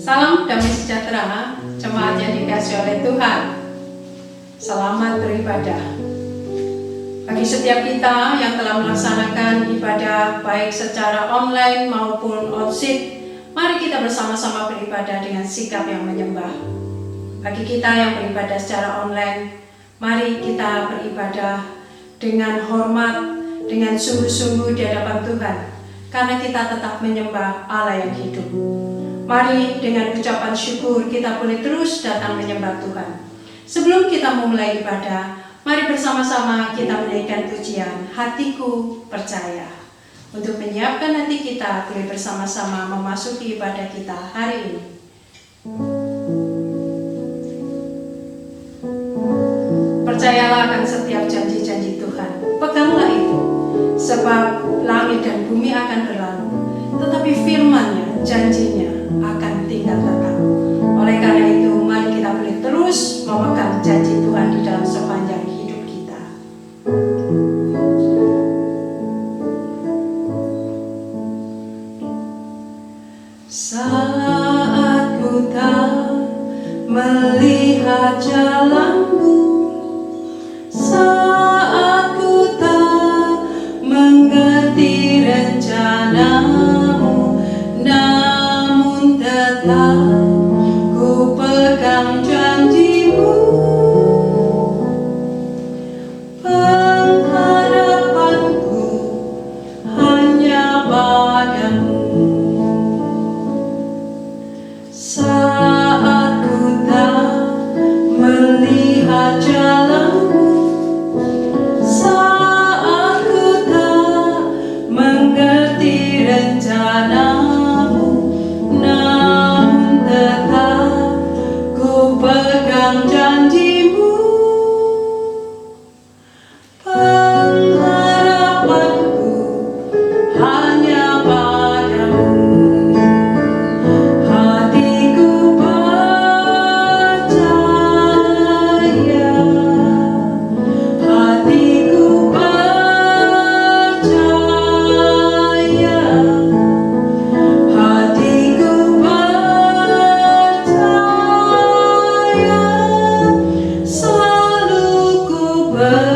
Salam damai sejahtera, jemaat yang dikasihi oleh Tuhan. Selamat beribadah. Bagi setiap kita yang telah melaksanakan ibadah baik secara online maupun onsite, mari kita bersama-sama beribadah dengan sikap yang menyembah. Bagi kita yang beribadah secara online, mari kita beribadah dengan hormat, dengan sungguh-sungguh di hadapan Tuhan, karena kita tetap menyembah Allah yang hidup. Mari dengan ucapan syukur kita boleh terus datang menyembah Tuhan. Sebelum kita memulai ibadah, mari bersama-sama kita menaikkan pujian Hatiku Percaya. Untuk menyiapkan hati kita, boleh bersama-sama memasuki ibadah kita hari ini. Percayalah akan setiap janji-janji Tuhan. Peganglah itu, sebab langit dan bumi akan berlalu, tetapi firman-Nya, janjinya akan tinggal tetap. Oleh karena itu, mari kita boleh terus memegang janji Tuhan di dalam sepanjang hidup kita. Saat ku tak melihat jalanmu, saat ku tak mengerti rencanamu, namun tetap ku pegang janjimu. Pengharapanku hanya padamu. Saat ku tak melihat jalanmu, saat ku tak mengerti rencanamu, namun tetap ku pegang janjimu. Pengharapanku hanya padamu. Hatiku percaya, hatiku percaya, hatiku percaya, selalu ku percaya.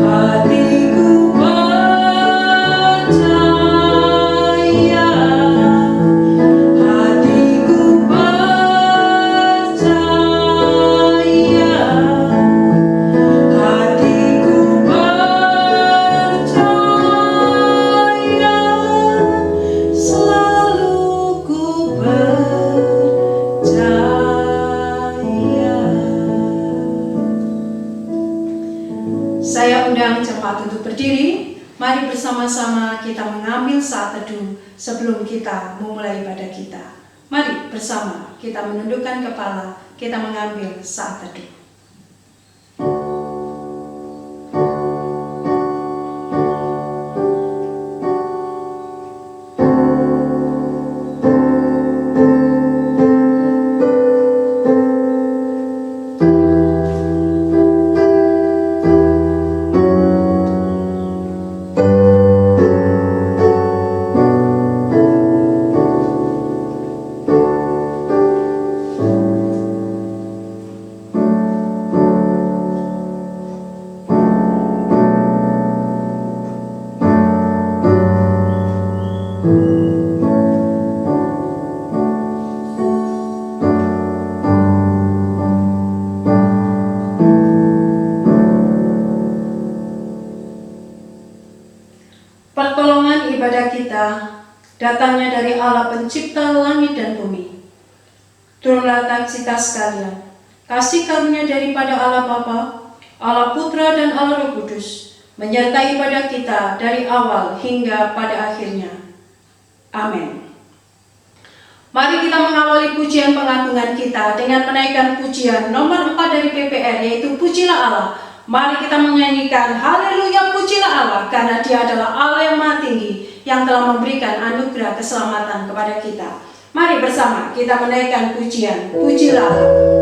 Hatiku percaya, hatiku percaya, hatiku percaya, selalu ku percaya. Saya undang jemaat untuk berdiri. Mari bersama-sama kita mengambil saat teduh sebelum kita memulai ibadah kita. Mari bersama kita menundukkan kepala, kita mengambil saat teduh. Pertolongan ibadah kita datangnya dari Allah pencipta langit dan bumi. Turunlah kita sekalian, kasih karunia daripada Allah Bapa, Allah Putra dan Allah Roh Kudus, menyertai ibadah kita dari awal hingga pada akhirnya. Amin. Mari kita mengawali pujian pengagungan kita dengan menaikkan pujian nomor 4 dari PPR, yaitu Pujilah Allah. Mari kita menyanyikan Haleluya, pujilah Allah, karena Dia adalah Allah yang Maha Tinggi, yang telah memberikan anugerah keselamatan kepada kita. Mari bersama kita menaikkan pujian, Pujilah Allah.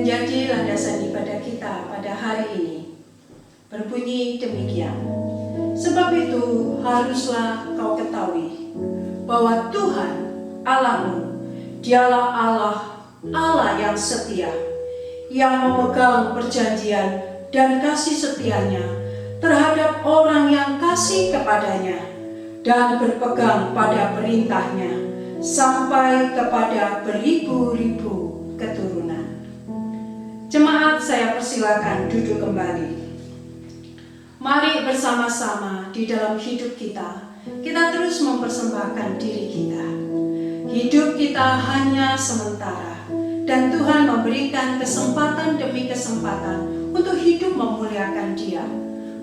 menjadi landasan ibadah kita pada hari ini. Berbunyi demikian. Sebab itu haruslah kau ketahui bahwa Tuhan Allahmu, Dialah Allah yang setia, yang memegang perjanjian dan kasih setianya terhadap orang yang kasih kepadanya dan berpegang pada perintahnya sampai kepada beribu-ribu keturunan. Jemaat, saya persilakan duduk kembali. Mari bersama-sama di dalam hidup kita terus mempersembahkan diri kita. Hidup kita hanya sementara, dan Tuhan memberikan kesempatan demi kesempatan untuk hidup memuliakan Dia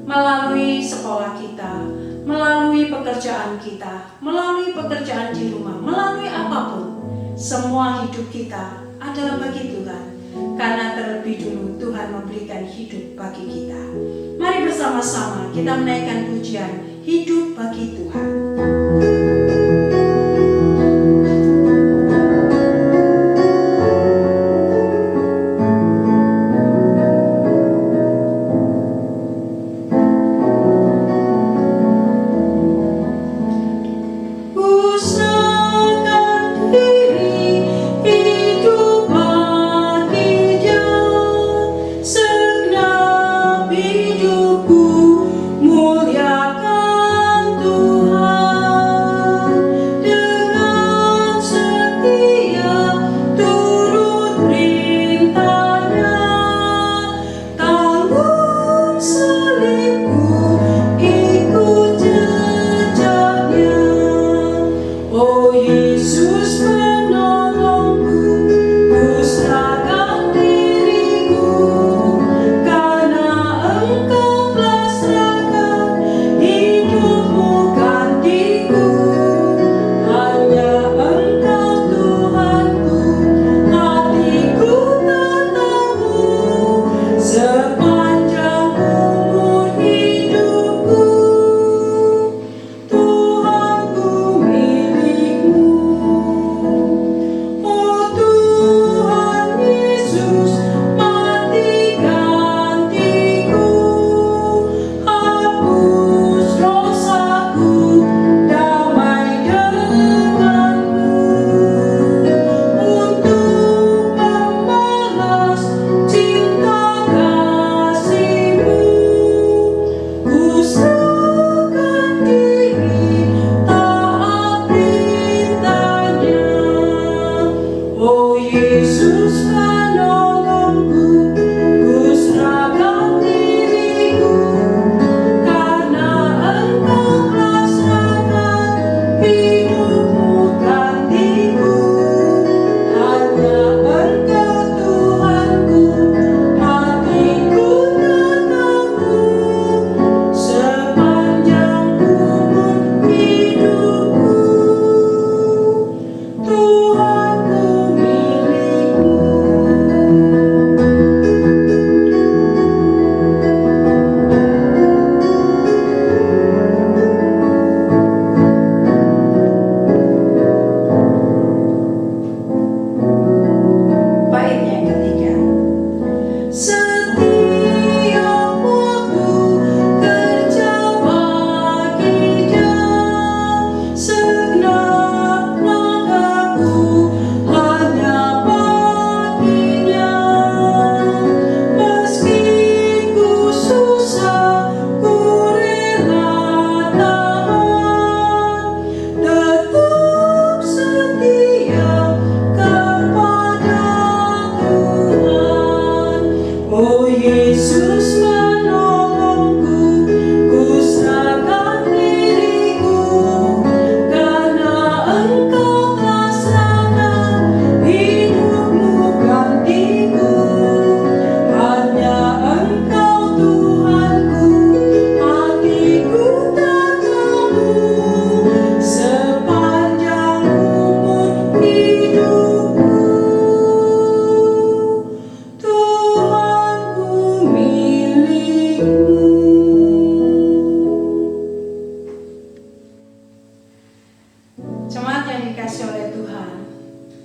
melalui sekolah kita, melalui pekerjaan kita, melalui pekerjaan di rumah, melalui apapun. Semua hidup kita adalah bagi Tuhan, karena terlebih dulu Tuhan memberikan hidup bagi kita. Mari bersama-sama kita menaikkan pujian hidup bagi Tuhan. Tuhanku milikmu.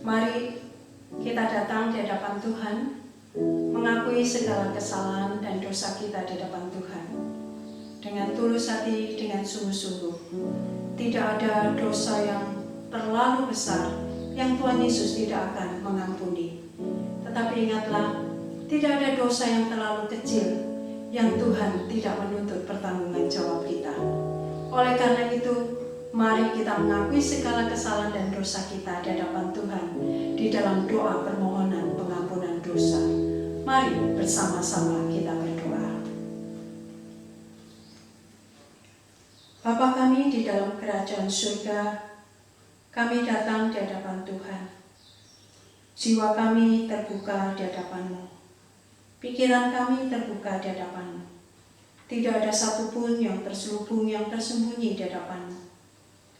Mari kita datang di hadapan Tuhan, mengakui segala kesalahan dan dosa kita di hadapan Tuhan. Dengan tulus hati, dengan sungguh-sungguh. Tidak ada dosa yang terlalu besar yang Tuhan Yesus tidak akan mengampuni. Tetapi ingatlah, tidak ada dosa yang terlalu kecil yang Tuhan tidak menuntut pertanggungan jawab kita. Oleh karena itu, mari kita mengakui segala kesalahan dan dosa kita di hadapan Tuhan di dalam doa permohonan pengampunan dosa. Mari bersama-sama kita berdoa. Bapa kami di dalam kerajaan surga, kami datang di hadapan Tuhan. Jiwa kami terbuka di hadapan-Mu. Pikiran kami terbuka di hadapan-Mu. Tidak ada satupun yang terselubung, yang tersembunyi di hadapan-Mu.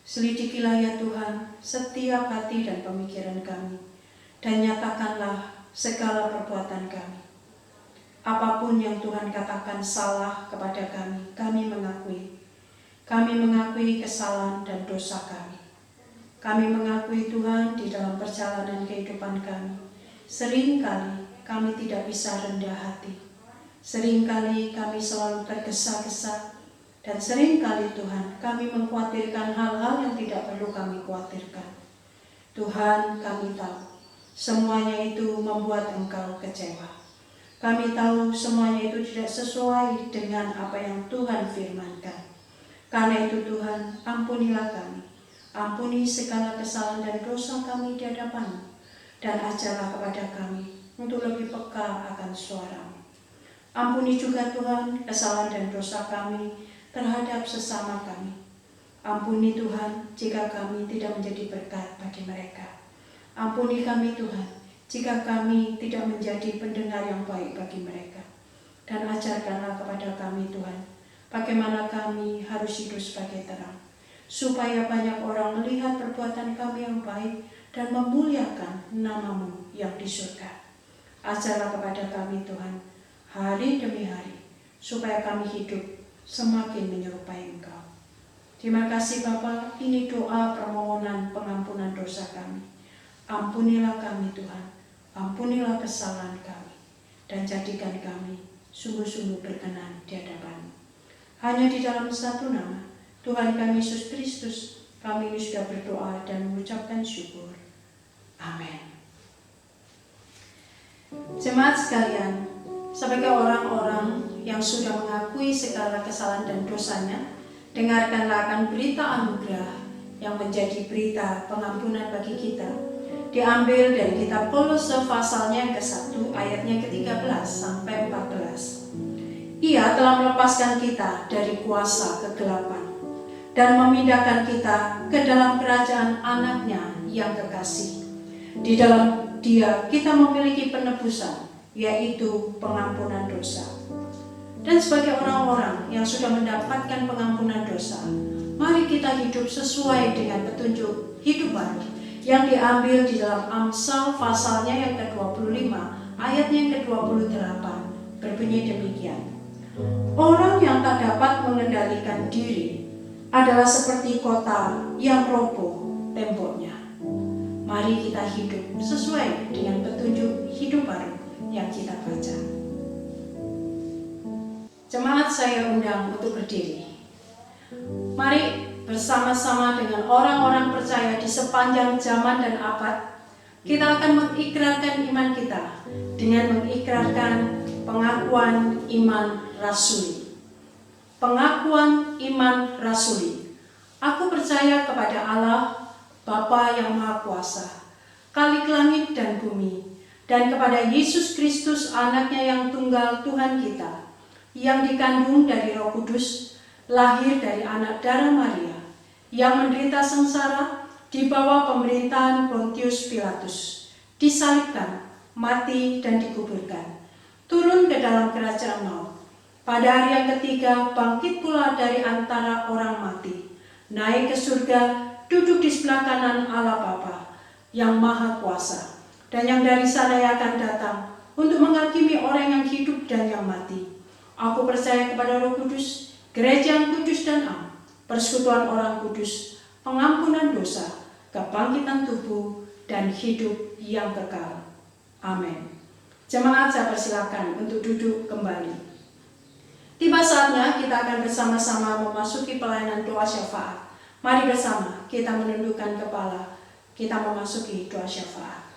Selidikilah ya Tuhan setiap hati dan pemikiran kami, dan nyatakanlah segala perbuatan kami. Apapun yang Tuhan katakan salah kepada kami mengakui. Kami mengakui kesalahan dan dosa kami. Kami mengakui Tuhan di dalam perjalanan kehidupan kami. Seringkali kami tidak bisa rendah hati. Seringkali kami selalu tergesa-gesa. Dan seringkali Tuhan kami mengkhawatirkan hal-hal yang tidak perlu kami khawatirkan. Tuhan, kami tahu semuanya itu membuat Engkau kecewa. Kami tahu semuanya itu tidak sesuai dengan apa yang Tuhan firmankan. Karena itu Tuhan, ampunilah kami. Ampuni segala kesalahan dan dosa kami di hadapan-Mu. Dan ajarlah kepada kami untuk lebih peka akan suara-Mu. Ampuni juga Tuhan kesalahan dan dosa kami terhadap sesama kami. Ampuni Tuhan jika kami tidak menjadi berkat bagi mereka. Ampuni kami Tuhan jika kami tidak menjadi pendengar yang baik bagi mereka. Dan ajarkanlah kepada kami Tuhan, bagaimana kami harus hidup sebagai terang, supaya banyak orang melihat perbuatan kami yang baik dan memuliakan nama-Mu yang di surga. Ajarlah kepada kami Tuhan, hari demi hari, supaya kami hidup semakin menyerupai Engkau. Terima kasih Bapa, ini doa permohonan pengampunan dosa kami. Ampunilah kami Tuhan, ampunilah kesalahan kami, dan jadikan kami sungguh-sungguh berkenan di hadapan-Mu. Hanya di dalam satu nama, Tuhan kami Yesus Kristus, kami ini sudah berdoa dan mengucapkan syukur. Amin. Jemaat sekalian, sebagai orang-orang yang sudah mengakui segala kesalahan dan dosanya, dengarkanlah akan berita anugerah yang menjadi berita pengampunan bagi kita. Diambil dari kitab Kolose pasalnya yang ke-1 ayatnya ke-13 sampai 14. Ia telah melepaskan kita dari kuasa kegelapan dan memindahkan kita ke dalam kerajaan anaknya yang kekasih. Di dalam Dia kita memiliki penebusan, yaitu pengampunan dosa. Dan sebagai orang-orang yang sudah mendapatkan pengampunan dosa, mari kita hidup sesuai dengan petunjuk hidup baru yang diambil di dalam Amsal pasalnya yang ke-25 ayatnya yang ke-28, berbunyi demikian. Orang yang tak dapat mengendalikan diri adalah seperti kota yang roboh temboknya. Mari kita hidup sesuai dengan petunjuk hidup baru yang kita baca. Jemaat saya undang untuk berdiri. Mari bersama-sama dengan orang-orang percaya di sepanjang zaman dan abad, kita akan mengikrarkan iman kita dengan mengikrarkan pengakuan iman rasuli. Pengakuan iman rasuli. Aku percaya kepada Allah, Bapa yang Maha Kuasa, Khalik langit dan bumi, dan kepada Yesus Kristus anaknya yang tunggal Tuhan kita, yang dikandung dari Roh Kudus, lahir dari anak darah Maria, yang menderita sengsara di bawah pemerintahan Pontius Pilatus, disalibkan, mati dan dikuburkan, turun ke dalam kerajaan maut. Pada hari yang ketiga bangkit pula dari antara orang mati, naik ke surga, duduk di sebelah kanan Allah Bapa yang Maha Kuasa, dan yang dari sana akan datang untuk menghakimi orang yang hidup dan yang mati. Aku percaya kepada Roh Kudus, gereja yang kudus dan am, persekutuan orang kudus, pengampunan dosa, kebangkitan tubuh, dan hidup yang kekal. Amin. Jemaat, saya persilakan untuk duduk kembali. Tiba saatnya kita akan bersama-sama memasuki pelayanan doa syafaat. Mari bersama kita menundukkan kepala, kita memasuki doa syafaat.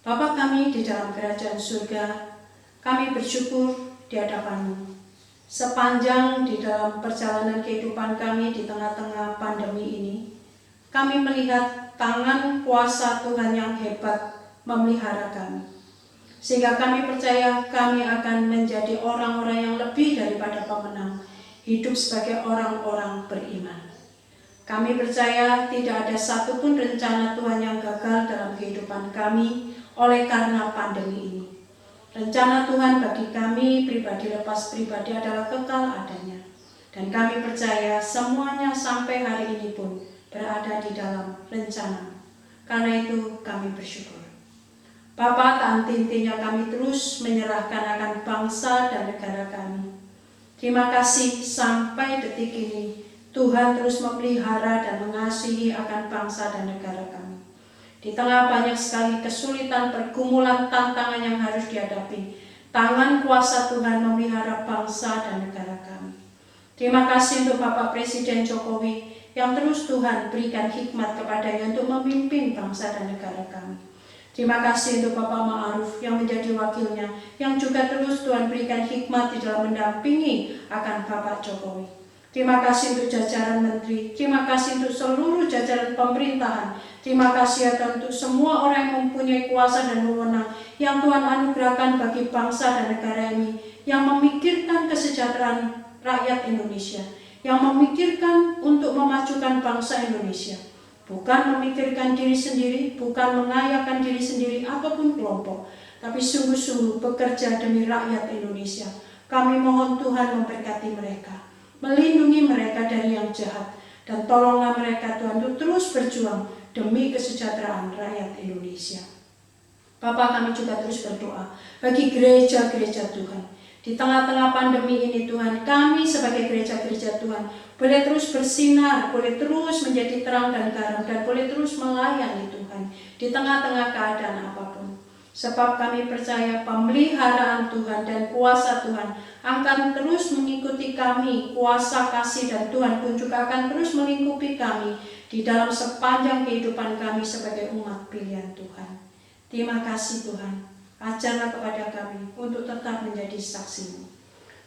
Bapa kami di dalam kerajaan surga, kami bersyukur di hadapan-Mu. Sepanjang di dalam perjalanan kehidupan kami di tengah-tengah pandemi ini, kami melihat tangan kuasa Tuhan yang hebat memelihara kami. Sehingga kami percaya kami akan menjadi orang-orang yang lebih daripada pemenang, hidup sebagai orang-orang beriman. Kami percaya tidak ada satupun rencana Tuhan yang gagal dalam kehidupan kami oleh karena pandemi ini. Rencana Tuhan bagi kami pribadi lepas pribadi adalah kekal adanya. Dan kami percaya semuanya sampai hari ini pun berada di dalam rencana. Karena itu kami bersyukur. Bapa, tak henti-hentinya kami terus menyerahkan akan bangsa dan negara kami. Terima kasih sampai detik ini Tuhan terus memelihara dan mengasihi akan bangsa dan negara kami. Di tengah banyak sekali kesulitan, pergumulan, tantangan yang harus dihadapi, tangan kuasa Tuhan memelihara bangsa dan negara kami. Terima kasih untuk Bapak Presiden Jokowi yang terus Tuhan berikan hikmat kepadanya untuk memimpin bangsa dan negara kami. Terima kasih untuk Bapak Ma'ruf yang menjadi wakilnya, yang juga terus Tuhan berikan hikmat di dalam mendampingi akan Bapak Jokowi. Terima kasih untuk jajaran menteri, terima kasih untuk seluruh jajaran pemerintahan, terima kasih ya Tuhan untuk semua orang yang mempunyai kuasa dan wewenang yang Tuhan anugerahkan bagi bangsa dan negara ini, yang memikirkan kesejahteraan rakyat Indonesia, yang memikirkan untuk memajukan bangsa Indonesia. Bukan memikirkan diri sendiri, bukan mengayakan diri sendiri ataupun kelompok, tapi sungguh-sungguh bekerja demi rakyat Indonesia. Kami mohon Tuhan memberkati mereka, melindungi mereka dari yang jahat, dan tolonglah mereka Tuhan untuk terus berjuang demi kesejahteraan rakyat Indonesia. Bapa, kami juga terus berdoa bagi gereja-gereja Tuhan. Di tengah-tengah pandemi ini Tuhan, kami sebagai gereja-gereja Tuhan boleh terus bersinar, boleh terus menjadi terang dan garam, dan boleh terus melayani Tuhan di tengah-tengah keadaan apapun. Sebab kami percaya pemeliharaan Tuhan dan kuasa Tuhan akan terus mengikuti kami, kuasa kasih dan Tuhan pun juga akan terus melingkupi kami di dalam sepanjang kehidupan kami sebagai umat pilihan Tuhan. Terima kasih Tuhan. Ajarlah kepada kami untuk tetap menjadi saksi-Mu.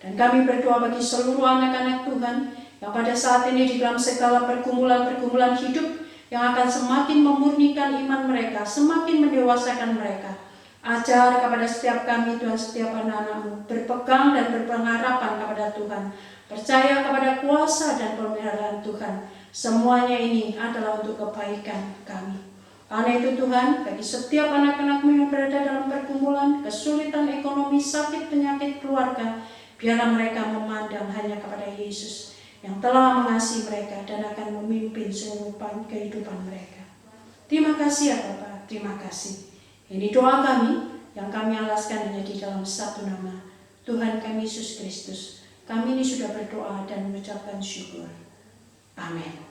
Dan kami berdoa bagi seluruh anak-anak Tuhan yang pada saat ini di dalam segala pergumulan-pergumulan hidup yang akan semakin memurnikan iman mereka, semakin mendewasakan mereka. Ajar kepada setiap kami Tuhan, setiap anak-anak-Mu berpegang dan berpengharapan kepada Tuhan, percaya kepada kuasa dan pemeliharaan Tuhan. Semuanya ini adalah untuk kebaikan kami. Karena itu Tuhan, bagi setiap anak-anak-Mu yang berada dalam pergumulan, kesulitan ekonomi, sakit, penyakit keluarga, biarlah mereka memandang hanya kepada Yesus yang telah mengasihi mereka dan akan memimpin seluruh kehidupan mereka. Terima kasih ya Bapa, terima kasih. Ini doa kami yang kami alaskan hanya di dalam satu nama, Tuhan kami Yesus Kristus. Kami ini sudah berdoa dan mengucapkan syukur. Amin.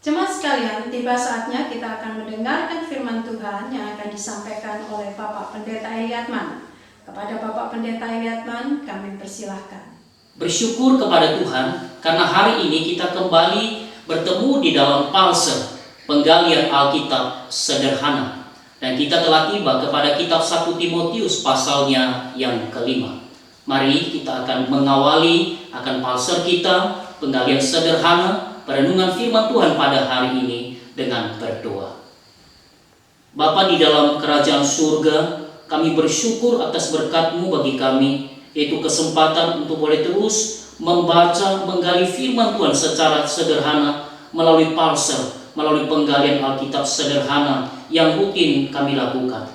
Jemaat sekalian, tiba saatnya kita akan mendengarkan firman Tuhan yang akan disampaikan oleh Bapak Pendeta Eliatman. Kepada Bapak Pendeta Eliatman, kami persilahkan. Bersyukur kepada Tuhan karena hari ini kita kembali bertemu di dalam Palser, penggalian Alkitab sederhana. Dan kita telah tiba kepada kitab 1 Timotius pasalnya yang kelima. Mari kita akan mengawali akan Palser kita, penggalian sederhana, perenungan firman Tuhan pada hari ini dengan berdoa. Bapa di dalam kerajaan surga, kami bersyukur atas berkat-Mu bagi kami, yaitu kesempatan untuk boleh terus membaca, menggali firman Tuhan secara sederhana melalui Palser, melalui penggalian Alkitab sederhana yang rutin kami lakukan.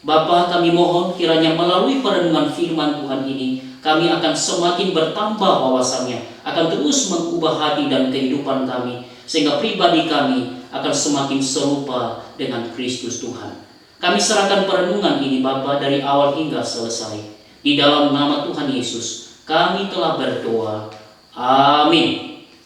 Bapa, kami mohon kiranya melalui perenungan firman Tuhan ini, kami akan semakin bertambah wawasannya, akan terus mengubah hati dan kehidupan kami, sehingga pribadi kami akan semakin serupa dengan Kristus Tuhan. Kami serahkan perenungan ini Bapa dari awal hingga selesai. Di dalam nama Tuhan Yesus, kami telah berdoa. Amin. Jemaat sekalian, tiba saatnya kita akan mendengarkan firman Tuhan yang akan disampaikan oleh Bapak Pendeta Eliatman. Kepada Bapak Pendeta Eliatman, kami persilahkan. Bersyukur kepada Tuhan karena hari ini kita kembali bertemu di dalam Palser, penggalian Alkitab sederhana. Dan kita telah tiba kepada kitab 1 Timotius pasalnya yang kelima. Mari kita akan mengawali akan Palser kita, penggalian sederhana, melalui Palser, melalui penggalian Alkitab sederhana yang rutin kami lakukan. Bapa, kami mohon kiranya melalui perenungan firman Tuhan ini, kami akan semakin bertambah wawasannya, akan terus mengubah hati dan kehidupan kami, sehingga pribadi kami akan semakin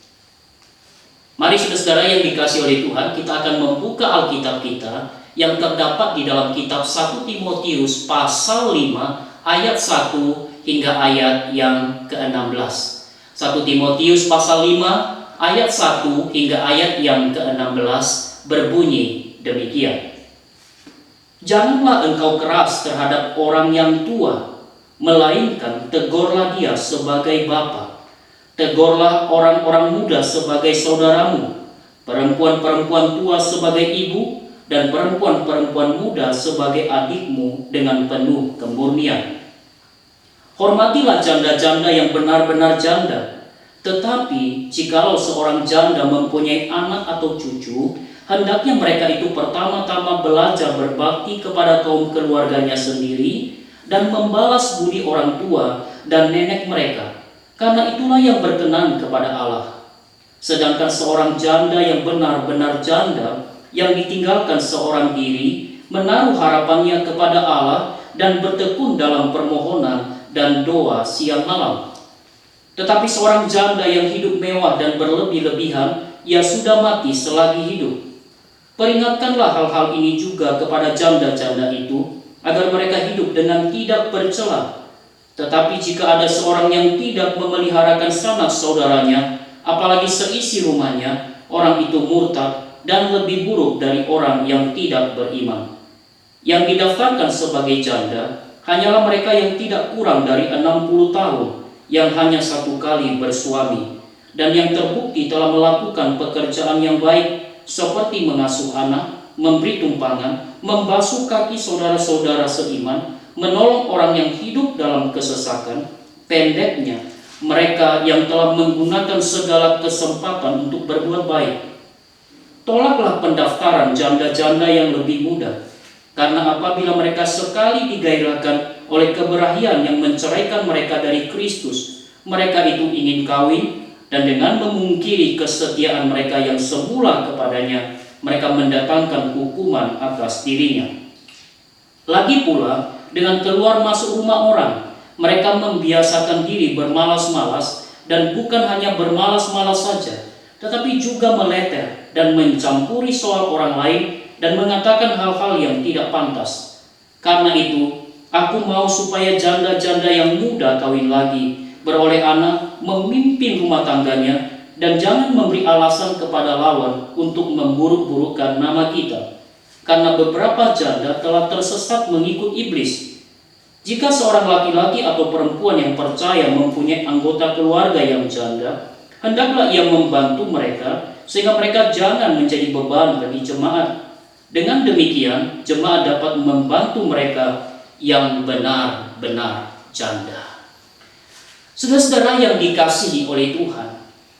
serupa dengan Kristus Tuhan. Mari saudara-saudara yang dikasihi oleh Tuhan, kita akan membuka Alkitab kita yang terdapat di dalam kitab 1 Timotius pasal 5 ayat 1 hingga ayat yang ke-16. 1 Timotius pasal 5 ayat 1 hingga ayat yang ke-16 berbunyi demikian. Janganlah engkau keras terhadap orang yang tua, melainkan tegurlah dia sebagai bapa. Tegurlah orang-orang muda sebagai saudaramu, perempuan-perempuan tua sebagai ibu, dan perempuan-perempuan muda sebagai adikmu dengan penuh kemurnian. Hormatilah janda-janda yang benar-benar janda, tetapi jikalau seorang janda mempunyai anak atau cucu, hendaknya mereka itu pertama-tama belajar berbakti kepada kaum keluarganya sendiri dan membalas budi orang tua dan nenek mereka, karena itulah yang berkenan kepada Allah. Sedangkan seorang janda yang benar-benar janda, yang ditinggalkan seorang diri, menaruh harapannya kepada Allah dan bertekun dalam permohonan dan doa siang malam. Tetapi seorang janda yang hidup mewah dan berlebih-lebihan, ia sudah mati selagi hidup. Peringatkanlah hal-hal ini juga kepada janda-janda itu, agar mereka hidup dengan tidak bercela. Tetapi jika ada seorang yang tidak memeliharakan sanak saudaranya, apalagi seisi rumahnya, orang itu murtad dan lebih buruk dari orang yang tidak beriman. Yang didaftarkan sebagai janda hanyalah mereka yang tidak kurang dari 60 tahun, yang hanya satu kali bersuami, dan yang terbukti telah melakukan pekerjaan yang baik, seperti mengasuh anak, memberi tumpangan, membasuh kaki saudara-saudara seiman, menolong orang yang hidup dalam kesesakan. Pendeknya, mereka yang telah menggunakan segala kesempatan untuk berbuat baik. Tolaklah pendaftaran janda-janda yang lebih muda, karena apabila mereka sekali digairahkan oleh keberahian yang menceraikan mereka dari Kristus, mereka itu ingin kawin, dan dengan memungkiri kesetiaan mereka yang semula kepadanya, mereka mendatangkan hukuman atas dirinya. Lagi pula, dengan keluar masuk rumah orang, mereka membiasakan diri bermalas-malas, dan bukan hanya bermalas-malas saja, tetapi juga meleter dan mencampuri soal orang lain dan mengatakan hal-hal yang tidak pantas. Karena itu, aku mau supaya janda-janda yang muda kawin lagi, beroleh anak, memimpin rumah tangganya, dan jangan memberi alasan kepada lawan untuk memburuk-burukkan nama kita. Karena beberapa janda telah tersesat mengikut iblis. Jika seorang laki-laki atau perempuan yang percaya mempunyai anggota keluarga yang janda, hendaklah ia membantu mereka, sehingga mereka jangan menjadi beban bagi jemaat. Dengan demikian, jemaat dapat membantu mereka yang benar-benar janda. Saudara-saudara yang dikasihi oleh Tuhan,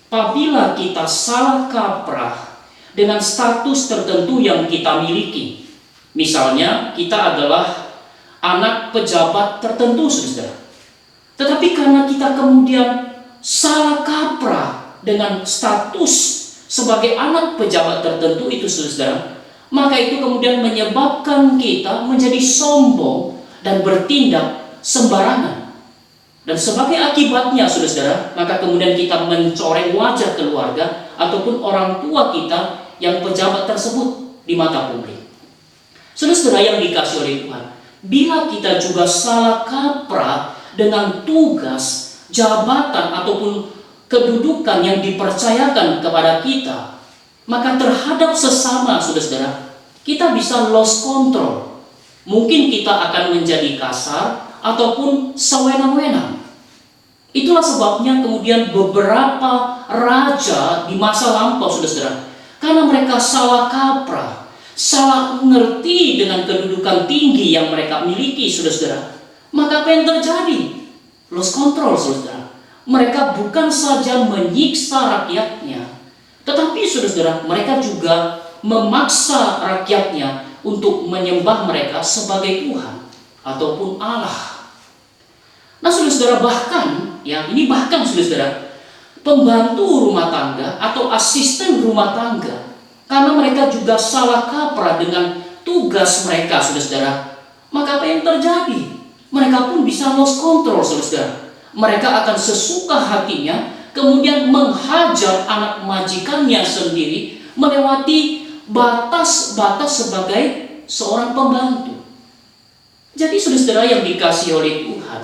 apabila kita salah kaprah dengan status tertentu yang kita miliki, misalnya kita adalah anak pejabat tertentu, saudara, tetapi karena kita kemudian salah kaprah dengan status sebagai anak pejabat tertentu itu, saudara, maka itu kemudian menyebabkan kita menjadi sombong dan bertindak sembarangan. Dan sebagai akibatnya, saudara-saudara, maka kemudian kita mencoreng wajah keluarga ataupun orang tua kita yang pejabat tersebut di mata publik. Saudara-saudara yang dikasihi oleh Tuhan, bila kita juga salah kaprah dengan tugas, jabatan ataupun kedudukan yang dipercayakan kepada kita, maka terhadap sesama, saudara-saudara, kita bisa lost control. Mungkin kita akan menjadi kasar ataupun sewenang-wenang. Itulah sebabnya kemudian beberapa raja di masa lampau, saudara-saudara, karena mereka salah kaprah, salah mengerti dengan kedudukan tinggi yang mereka miliki, saudara-saudara, maka apa yang terjadi? Lost control, saudara. Mereka bukan saja menyiksa rakyatnya, tetapi saudara-saudara, mereka juga memaksa rakyatnya untuk menyembah mereka sebagai Tuhan ataupun Allah. Nah, saudara-saudara, bahkan saudara-saudara, pembantu rumah tangga atau asisten rumah tangga, karena mereka juga salah kaprah dengan tugas mereka, saudara-saudara, maka apa yang terjadi? Mereka pun bisa lost control, saudara-saudara. Mereka akan sesuka hatinya kemudian menghajar anak majikannya sendiri melewati batas-batas sebagai seorang pembantu. Jadi saudara-saudara yang dikasihi oleh Tuhan,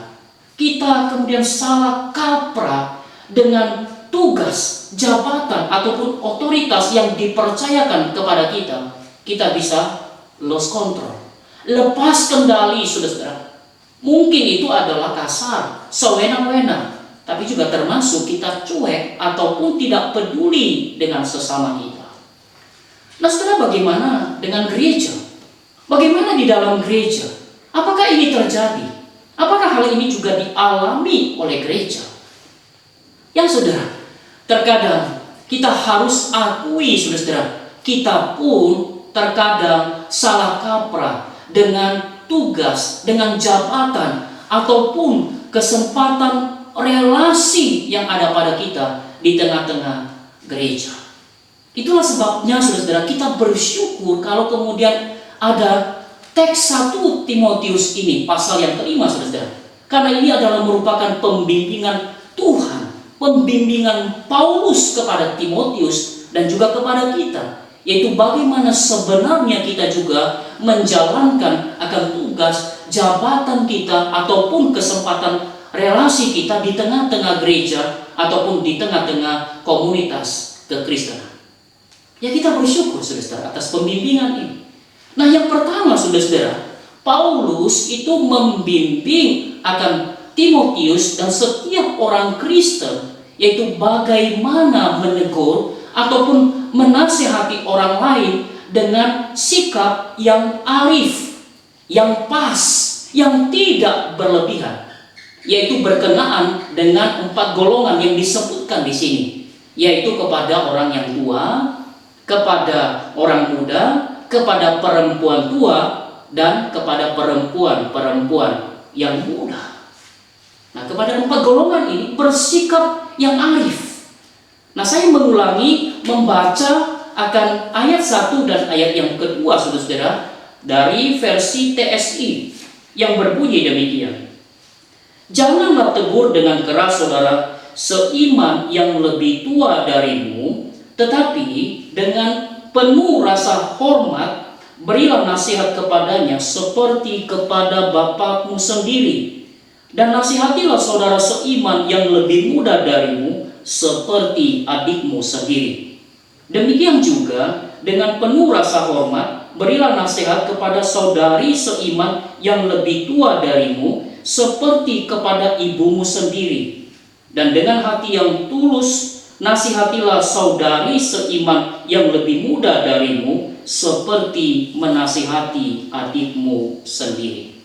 kita kemudian salah kaprah dengan tugas, jabatan ataupun otoritas yang dipercayakan kepada kita, kita bisa lost control, lepas kendali saudara-saudara. Mungkin itu adalah kasar, sewenang-wenang, tapi juga termasuk kita cuek ataupun tidak peduli dengan sesama kita. Nah saudara, bagaimana dengan gereja? Bagaimana di dalam gereja? Apakah ini terjadi? Apakah hal ini juga dialami oleh gereja? Yang saudara, terkadang kita harus akui saudara, kita pun terkadang salah kaprah dengan tugas, dengan jabatan ataupun kesempatan relasi yang ada pada kita di tengah-tengah gereja. Itulah sebabnya saudara, kita bersyukur kalau kemudian ada teks 1 Timotius ini, pasal yang kelima saudara. Karena ini adalah merupakan pembimbingan Tuhan, pembimbingan Paulus kepada Timotius dan juga kepada kita, yaitu bagaimana sebenarnya kita juga menjalankan akan tugas, jabatan kita ataupun kesempatan relasi kita di tengah-tengah gereja ataupun di tengah-tengah komunitas kekristenan. Ya, kita bersyukur saudara atas pembimbingan ini. Nah, yang pertama saudara, Paulus itu membimbing akan Timotius dan setiap orang Kristen, yaitu bagaimana menegur ataupun menasihati orang lain dengan sikap yang arif, yang pas, yang tidak berlebihan, yaitu berkenaan dengan 4 golongan yang disebutkan di sini, yaitu kepada orang yang tua, kepada orang muda, kepada perempuan tua, dan kepada perempuan-perempuan yang muda. Nah, kepada 4 golongan ini bersikap yang arif. Nah, saya mengulangi membaca akan ayat 1 dan ayat yang kedua saudara, dari versi TSI yang berbunyi demikian. Janganlah tegur dengan keras saudara seiman yang lebih tua darimu, tetapi dengan penuh rasa hormat berilah nasihat kepadanya seperti kepada bapakmu sendiri, dan nasihatilah saudara seiman yang lebih muda darimu seperti adikmu sendiri. Demikian juga dengan penuh rasa hormat berilah nasihat kepada saudari seiman yang lebih tua darimu seperti kepada ibumu sendiri. Dan dengan hati yang tulus nasihatilah saudari seiman yang lebih muda darimu seperti menasihati adikmu sendiri.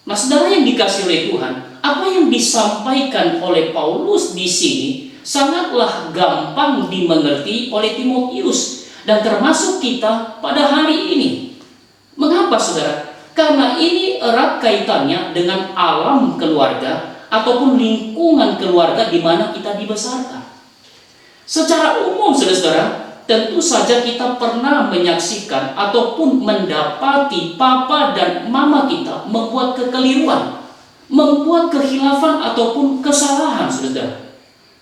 Nah, saudara yang dikasihi oleh Tuhan, apa yang disampaikan oleh Paulus di sini sangatlah gampang dimengerti oleh Timotius dan termasuk kita pada hari ini. Mengapa saudara? Karena ini erat kaitannya dengan alam keluarga ataupun lingkungan keluarga di mana kita dibesarkan. Secara umum saudara, tentu saja kita pernah menyaksikan ataupun mendapati papa dan mama kita membuat kekeliruan, membuat kekhilafan ataupun kesalahan saudara.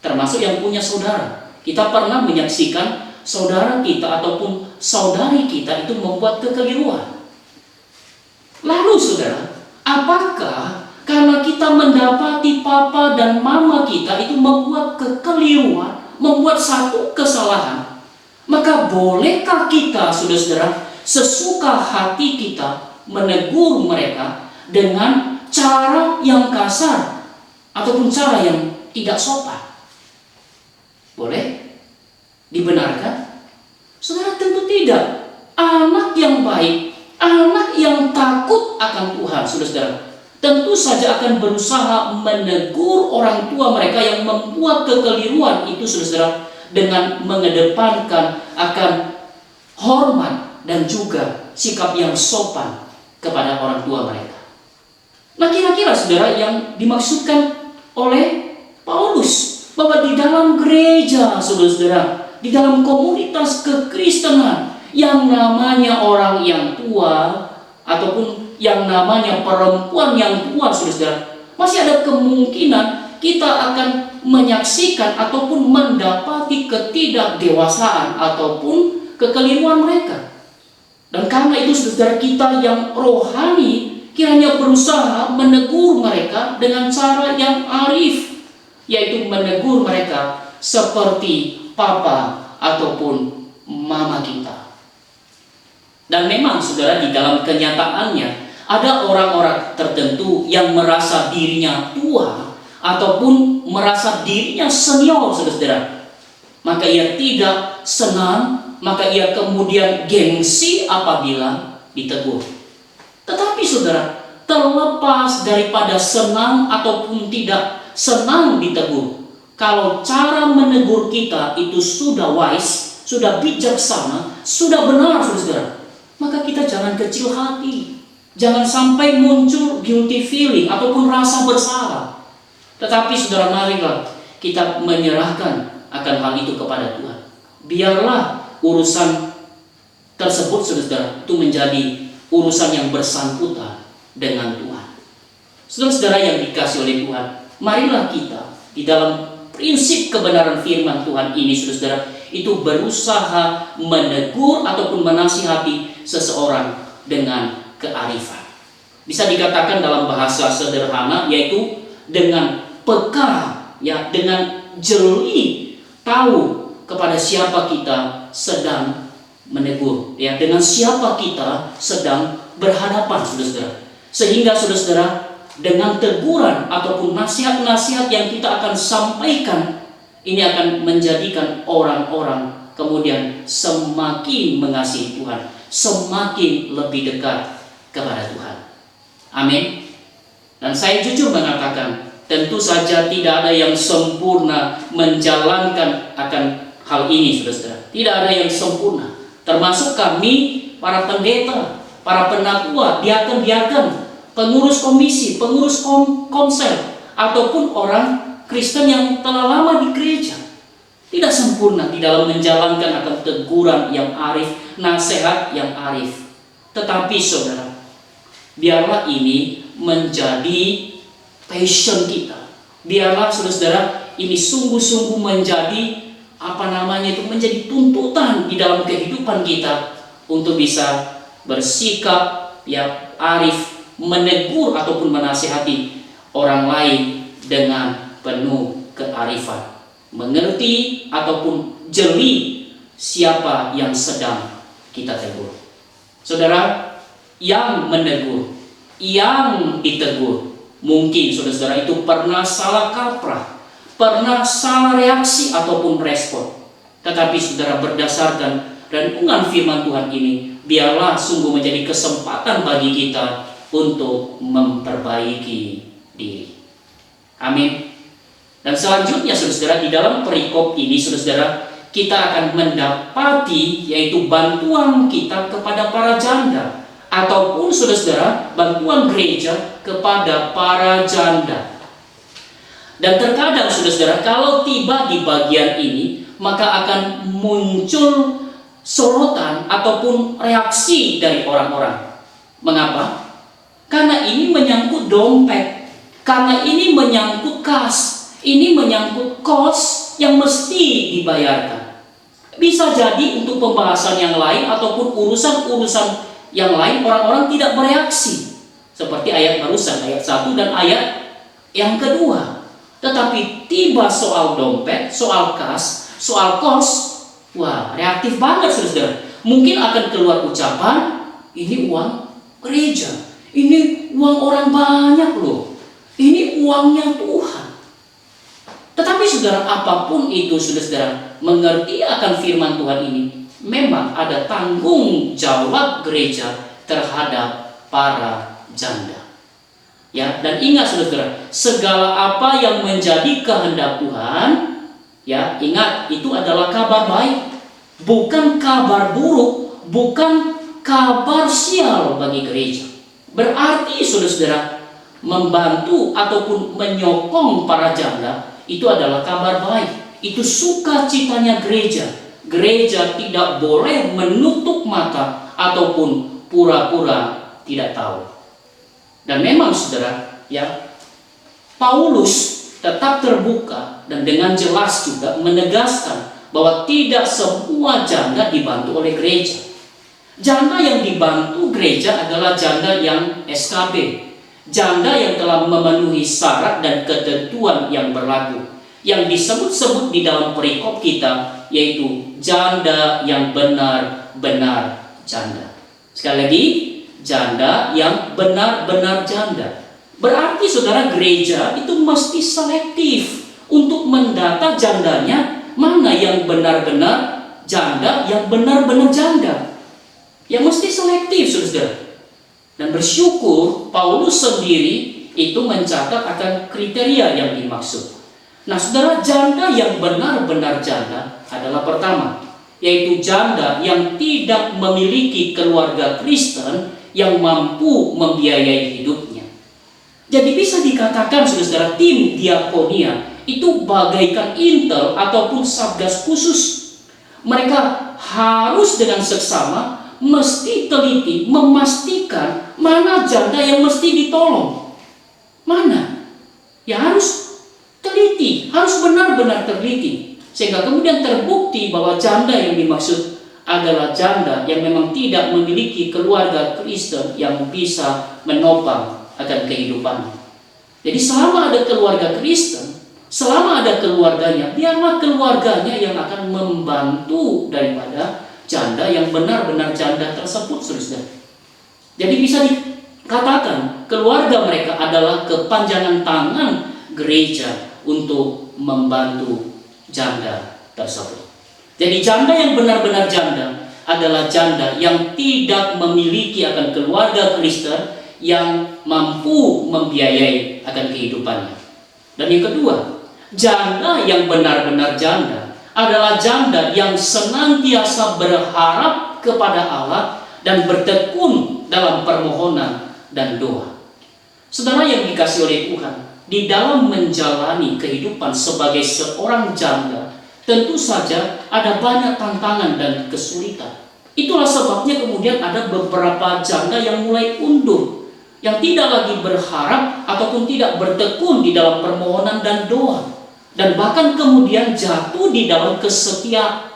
Termasuk yang punya saudara, kita pernah menyaksikan saudara kita ataupun saudari kita itu membuat kekeliruan. Lalu saudara, apakah karena kita mendapati papa dan mama kita itu membuat kekeliruan, membuat satu kesalahan, maka bolehkah kita saudara-saudara sesuka hati kita menegur mereka dengan cara yang kasar ataupun cara yang tidak sopan? Boleh? Dibenarkan? Saudara, tentu tidak. Anak yang baik, anak yang takut akan Tuhan, saudara-saudara, tentu saja akan berusaha menegur orang tua mereka yang membuat kekeliruan itu, saudara-saudara, dengan mengedepankan akan hormat dan juga sikap yang sopan kepada orang tua mereka. Nah, kira-kira saudara yang dimaksudkan oleh Paulus bahwa di dalam gereja, saudara-saudara, di dalam komunitas kekristenan, yang namanya orang yang tua ataupun yang namanya perempuan yang tua, saudara-saudara, masih ada kemungkinan kita akan menyaksikan ataupun mendapati ketidakdewasaan ataupun kekeliruan mereka. Dan karena itu saudara, kita yang rohani kiranya berusaha menegur mereka dengan cara yang arif, yaitu menegur mereka seperti papa ataupun mama kita. Dan memang saudara, di dalam kenyataannya ada orang-orang tertentu yang merasa dirinya tua ataupun merasa dirinya senior, saudara. Maka ia tidak senang, maka ia kemudian gengsi apabila ditegur. Tetapi saudara, terlepas daripada senang ataupun tidak senang ditegur, kalau cara menegur kita itu sudah wise, sudah bijaksana, sudah benar, saudara, maka kita jangan kecil hati. Jangan sampai muncul guilty feeling ataupun rasa bersalah. Tetapi saudara, marilah kita menyerahkan akan hal itu kepada Tuhan. Biarlah urusan tersebut, saudara, itu menjadi urusan yang bersangkutan dengan Tuhan. Saudara-saudara yang dikasihi oleh Tuhan, marilah kita di dalam prinsip kebenaran firman Tuhan ini, saudara, itu berusaha menegur ataupun menasihati seseorang dengan kearifan. Bisa dikatakan dalam bahasa sederhana, yaitu dengan peka, ya, dengan jeli, tahu kepada siapa kita sedang menegur, ya, dengan siapa kita sedang berhadapan, saudara. Sehingga saudara, dengan teguran ataupun nasihat-nasihat yang kita akan sampaikan, ini akan menjadikan orang-orang kemudian semakin mengasihi Tuhan, semakin lebih dekat kepada Tuhan. Amin. Dan saya jujur mengatakan, tentu saja tidak ada yang sempurna menjalankan akan hal ini, saudara. Tidak ada yang sempurna, termasuk kami para pendeta, para penatua, diaken-diaken, pengurus komisi, pengurus komsel, ataupun orang Kristen yang telah lama di gereja. Tidak sempurna di dalam menjalankan akan teguran yang arif, nasihat yang arif. Tetapi saudara, biarlah ini menjadi passion kita. Biarlah saudara, ini sungguh-sungguh menjadi menjadi tuntutan di dalam kehidupan kita untuk bisa bersikap yang arif, menegur ataupun menasihati orang lain dengan penuh kearifan, mengerti ataupun jeli siapa yang sedang kita tegur. Saudara, yang menegur, yang ditegur, mungkin saudara itu pernah salah kaprah, pernah salah reaksi ataupun respon. Tetapi saudara, berdasarkan renungan firman Tuhan ini, biarlah sungguh menjadi kesempatan bagi kita untuk memperbaiki diri. Amin. Dan selanjutnya saudara, di dalam perikop ini saudara, kita akan mendapati yaitu bantuan kita kepada para janda, ataupun saudara, bantuan gereja kepada para janda. Dan terkadang saudara, kalau tiba di bagian ini, maka akan muncul sorotan ataupun reaksi dari orang-orang. Mengapa? Karena ini menyangkut dompet, karena ini menyangkut kas, ini menyangkut kos yang mesti dibayarkan. Bisa jadi untuk pembahasan yang lain ataupun urusan-urusan yang lain, orang-orang tidak bereaksi. Seperti ayat barusan, ayat 1 dan ayat yang kedua. Tetapi tiba soal dompet, soal kas, soal kos, wah, reaktif banget saudara. Mungkin akan keluar ucapan, ini uang gereja, ini uang orang banyak loh, ini uangnya Tuhan. Tetapi saudara, apapun itu saudara, mengerti akan firman Tuhan ini, memang ada tanggung jawab gereja terhadap para janda. Ya, dan ingat saudara, segala apa yang menjadi kehendak Tuhan, ya, ingat itu adalah kabar baik, bukan kabar buruk, bukan kabar sial bagi gereja. Berarti saudara, membantu ataupun menyokong para janda itu adalah kabar baik. Itu sukacitanya gereja. Gereja tidak boleh menutup mata ataupun pura-pura tidak tahu. Dan memang saudara, ya, Paulus tetap terbuka dan dengan jelas juga menegaskan bahwa tidak semua janda dibantu oleh gereja. Janda yang dibantu gereja adalah janda yang SKB, janda yang telah memenuhi syarat dan ketentuan yang berlaku, yang disebut-sebut di dalam perikop kita, yaitu janda yang benar-benar janda. Sekali lagi, janda yang benar-benar janda. Berarti saudara, gereja itu mesti selektif untuk mendata jandanya, mana yang benar-benar janda, yang benar-benar janda. Yang mesti selektif, saudara. Dan bersyukur Paulus sendiri itu mencatat akan kriteria yang dimaksud. Nah, saudara, janda yang benar-benar janda adalah pertama, yaitu janda yang tidak memiliki keluarga Kristen yang mampu membiayai hidupnya. Jadi bisa dikatakan, saudara, tim diakonia itu bagaikan intel ataupun satgas khusus. Mereka harus dengan seksama mesti teliti memastikan mana janda yang mesti ditolong, mana yang harus teliti, harus benar-benar teliti, sehingga kemudian terbukti bahwa janda yang dimaksud adalah janda yang memang tidak memiliki keluarga Kristen yang bisa menopang akan kehidupannya. Jadi selama ada keluarga Kristen, selama ada keluarganya, biarlah keluarganya yang akan membantu daripada janda yang benar-benar janda tersebut, saudara. Jadi bisa dikatakan keluarga mereka adalah kepanjangan tangan gereja untuk membantu janda tersebut. Jadi janda yang benar-benar janda adalah janda yang tidak memiliki akan keluarga Kristen yang mampu membiayai akan kehidupannya. Dan yang kedua, janda yang benar-benar janda adalah janda yang senantiasa berharap kepada Allah dan bertekun dalam permohonan dan doa. Saudara yang dikasihi oleh Tuhan, di dalam menjalani kehidupan sebagai seorang janda, tentu saja ada banyak tantangan dan kesulitan. Itulah sebabnya kemudian ada beberapa janda yang mulai undur, yang tidak lagi berharap ataupun tidak bertekun di dalam permohonan dan doa, dan bahkan kemudian jatuh di dalam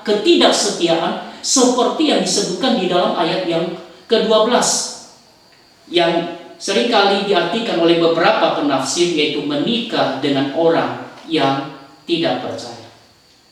ketidaksetiaan seperti yang disebutkan di dalam ayat yang ke-12, yang seringkali diartikan oleh beberapa penafsir, yaitu menikah dengan orang yang tidak percaya.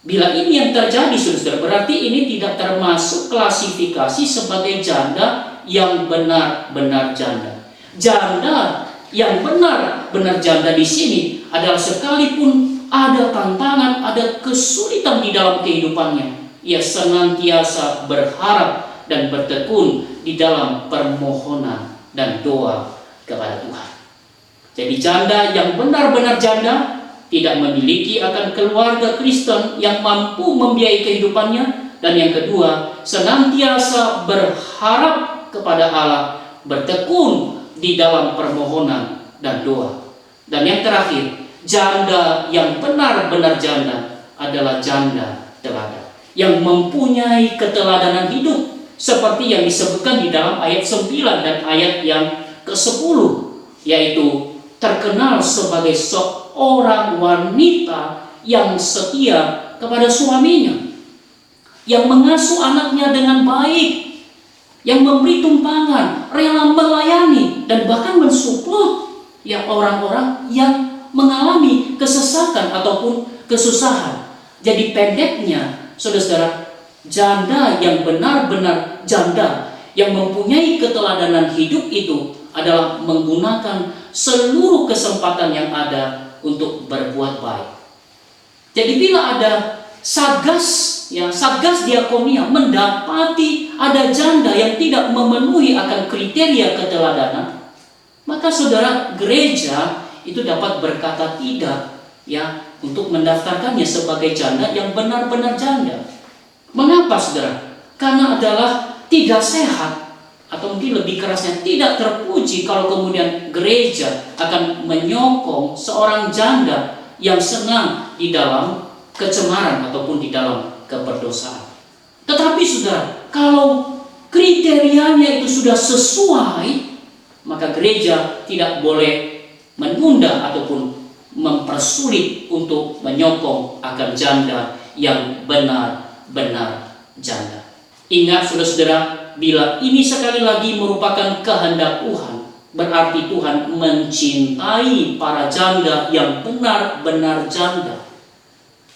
Bila ini yang terjadi, saudara, berarti ini tidak termasuk klasifikasi sebagai janda yang benar-benar janda. Janda yang benar-benar janda di sini adalah sekalipun ada tantangan, ada kesulitan di dalam kehidupannya, ia senantiasa berharap dan bertekun di dalam permohonan dan doa kepada Tuhan. Jadi janda yang benar-benar janda tidak memiliki akan keluarga Kristen yang mampu membiayai kehidupannya, dan yang kedua, senantiasa berharap kepada Allah, bertekun di dalam permohonan dan doa. Dan yang terakhir, janda yang benar-benar janda adalah janda teladan, yang mempunyai keteladanan hidup seperti yang disebutkan di dalam ayat 9 dan ayat yang ke-10, yaitu terkenal sebagai seorang wanita yang setia kepada suaminya, yang mengasuh anaknya dengan baik, yang memberi tumpangan, rela melayani, dan bahkan mensupport yang orang-orang yang mengalami kesesakan ataupun kesusahan. Jadi pendeknya, saudara-saudara, janda yang benar-benar janda, yang mempunyai keteladanan hidup itu adalah menggunakan seluruh kesempatan yang ada untuk berbuat baik. Jadi bila ada satgas diakonia mendapati ada janda yang tidak memenuhi akan kriteria keteladanan, maka saudara, gereja itu dapat berkata tidak untuk mendaftarkannya sebagai janda yang benar-benar janda. Mengapa, saudara? Karena adalah tidak sehat, atau mungkin lebih kerasnya tidak terpuji kalau kemudian gereja akan menyokong seorang janda yang senang di dalam kecemaran ataupun di dalam keberdosaan. Tetapi saudara, kalau kriterianya itu sudah sesuai, maka gereja tidak boleh menunda ataupun mempersulit untuk menyokong akan janda yang benar-benar janda. Ingat saudara-saudara, bila ini sekali lagi merupakan kehendak Tuhan, berarti Tuhan mencintai para janda yang benar-benar janda.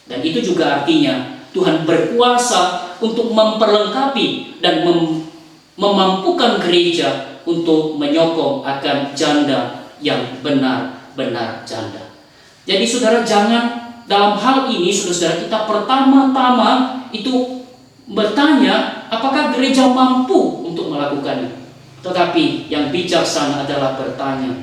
Dan itu juga artinya Tuhan berkuasa untuk memperlengkapi dan memampukan gereja untuk menyokong akan janda yang benar-benar janda. Jadi saudara, jangan dalam hal ini saudara kita pertama-tama itu bertanya apakah gereja mampu untuk melakukannya. Tetapi yang bijaksana adalah bertanya,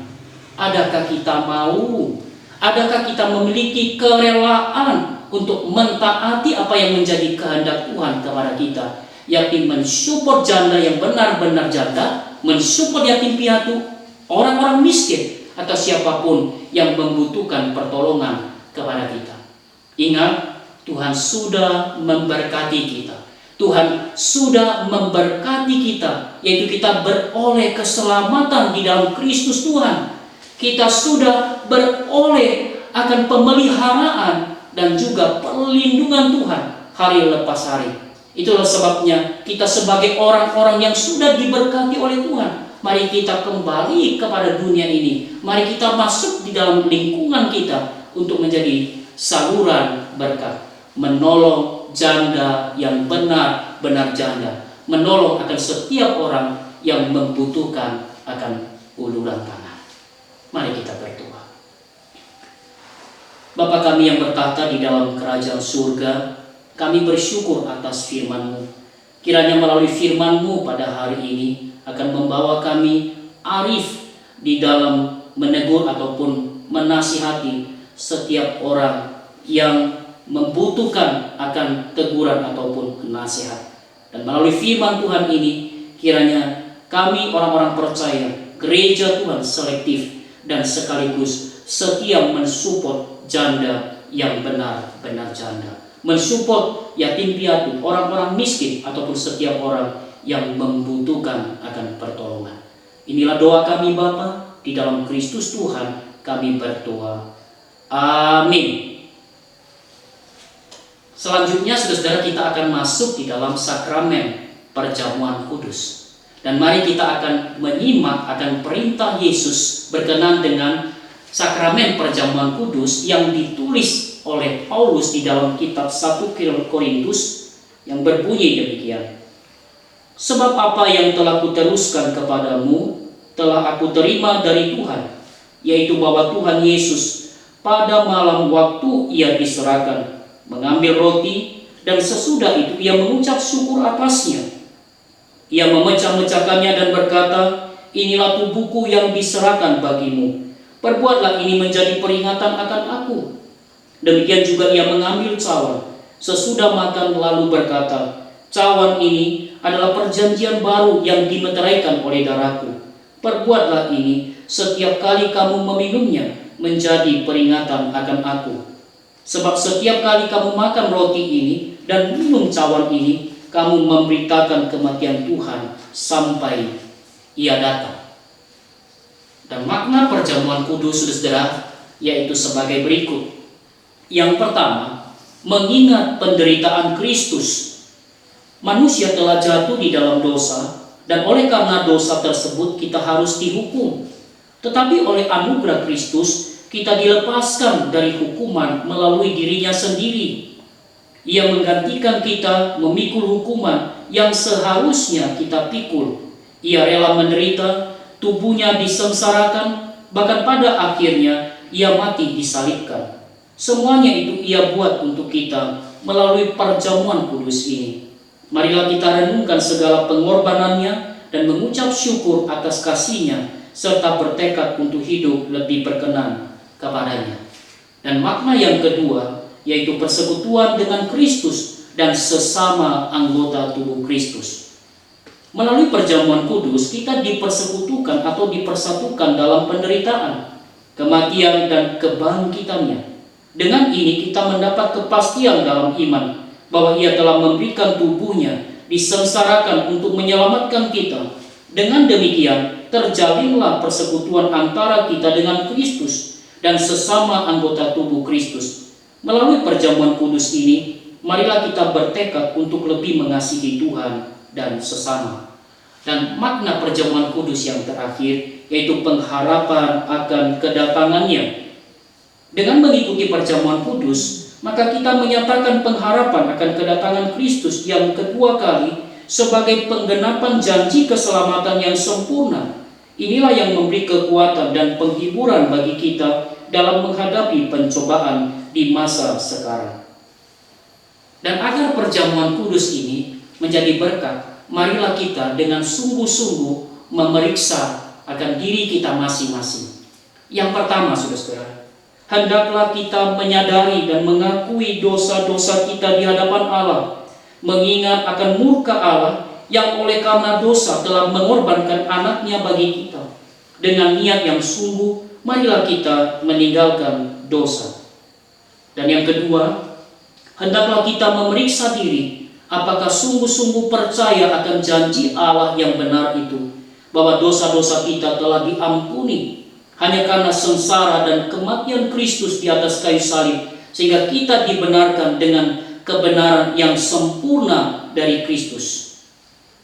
adakah kita mau? Adakah kita memiliki kerelaan untuk mentaati apa yang menjadi kehendak Tuhan kepada kita, yakni mensupport janda yang benar-benar janda, mensupport yatim piatu, orang-orang miskin, atau siapapun yang membutuhkan pertolongan kepada kita. Ingat, Tuhan sudah memberkati kita. Tuhan sudah memberkati kita, yaitu kita beroleh keselamatan di dalam Kristus Tuhan. Kita sudah beroleh akan pemeliharaan dan juga perlindungan Tuhan hari lepas hari. Itulah sebabnya kita sebagai orang-orang yang sudah diberkati oleh Tuhan, mari kita kembali kepada dunia ini. Mari kita masuk di dalam lingkungan kita untuk menjadi saluran berkat, menolong janda yang benar-benar janda, menolong akan setiap orang yang membutuhkan akan uluran tangan. Mari kita berdoa. Bapa kami yang bertahta di dalam kerajaan surga, kami bersyukur atas firman-Mu. Kiranya melalui firman-Mu pada hari ini akan membawa kami arif di dalam menegur ataupun menasihati setiap orang yang membutuhkan akan teguran ataupun nasihat. Dan melalui firman Tuhan ini, kiranya kami orang-orang percaya, gereja Tuhan selektif dan sekaligus setia mensupport janda yang benar-benar janda, mensupport yatim piatu, orang-orang miskin, ataupun setiap orang yang membutuhkan akan pertolongan. Inilah doa kami Bapa, di dalam Kristus Tuhan kami berdoa. Amin. Selanjutnya saudara-saudara, kita akan masuk di dalam sakramen perjamuan kudus. Dan mari kita akan menyimak akan perintah Yesus berkenan dengan sakramen perjamuan kudus yang ditulis oleh Paulus di dalam kitab 1 Korintus yang berbunyi demikian. Sebab apa yang telah kuteruskan kepadamu telah aku terima dari Tuhan, yaitu bahwa Tuhan Yesus pada malam waktu ia diserahkan mengambil roti, dan sesudah itu ia mengucap syukur atasnya. Ia memecah-mecahkannya dan berkata, inilah tubuhku yang diserahkan bagimu. Perbuatlah ini menjadi peringatan akan aku. Demikian juga ia mengambil cawan sesudah makan lalu berkata, cawan ini adalah perjanjian baru yang dimeteraikan oleh darahku. Perbuatlah ini setiap kali kamu meminumnya menjadi peringatan akan aku. Sebab setiap kali kamu makan roti ini dan minum cawan ini, kamu memberitakan kematian Tuhan sampai ia datang. Dan makna perjamuan kudus saudara yaitu sebagai berikut. Yang pertama, mengingat penderitaan Kristus. Manusia telah jatuh di dalam dosa, dan oleh karena dosa tersebut kita harus dihukum. Tetapi oleh anugerah Kristus kita dilepaskan dari hukuman melalui dirinya sendiri. Ia menggantikan kita memikul hukuman yang seharusnya kita pikul. Ia rela menderita, tubuhnya disengsarakan, bahkan pada akhirnya ia mati disalibkan. Semuanya itu ia buat untuk kita melalui perjamuan kudus ini. Marilah kita renungkan segala pengorbanannya dan mengucap syukur atas kasih-Nya, serta bertekad untuk hidup lebih berkenan kepadanya. Dan makna yang kedua yaitu persekutuan dengan Kristus dan sesama anggota tubuh Kristus. Melalui perjamuan kudus kita dipersekutukan atau dipersatukan dalam penderitaan, kematian dan kebangkitannya. Dengan ini kita mendapat kepastian dalam iman bahwa Ia telah memberikan tubuhnya disengsarakan untuk menyelamatkan kita. Dengan demikian terjalinlah persekutuan antara kita dengan Kristus, dan sesama anggota tubuh Kristus. Melalui perjamuan kudus ini, marilah kita bertekad untuk lebih mengasihi Tuhan dan sesama. Dan makna perjamuan kudus yang terakhir, yaitu pengharapan akan kedatangannya. Dengan mengikuti perjamuan kudus, maka kita menyatakan pengharapan akan kedatangan Kristus yang kedua kali sebagai penggenapan janji keselamatan yang sempurna. Inilah yang memberi kekuatan dan penghiburan bagi kita dalam menghadapi pencobaan di masa sekarang. Dan agar perjamuan kudus ini menjadi berkat, marilah kita dengan sungguh-sungguh memeriksa akan diri kita masing-masing. Yang pertama, saudara-saudara, hendaklah kita menyadari dan mengakui dosa-dosa kita di hadapan Allah, mengingat akan murka Allah yang oleh karena dosa telah mengorbankan anaknya bagi kita. Dengan niat yang sungguh, marilah kita meninggalkan dosa. Dan yang kedua, hendaklah kita memeriksa diri, apakah sungguh-sungguh percaya akan janji Allah yang benar itu, bahwa dosa-dosa kita telah diampuni hanya karena sengsara dan kematian Kristus di atas kayu salib, sehingga kita dibenarkan dengan kebenaran yang sempurna dari Kristus.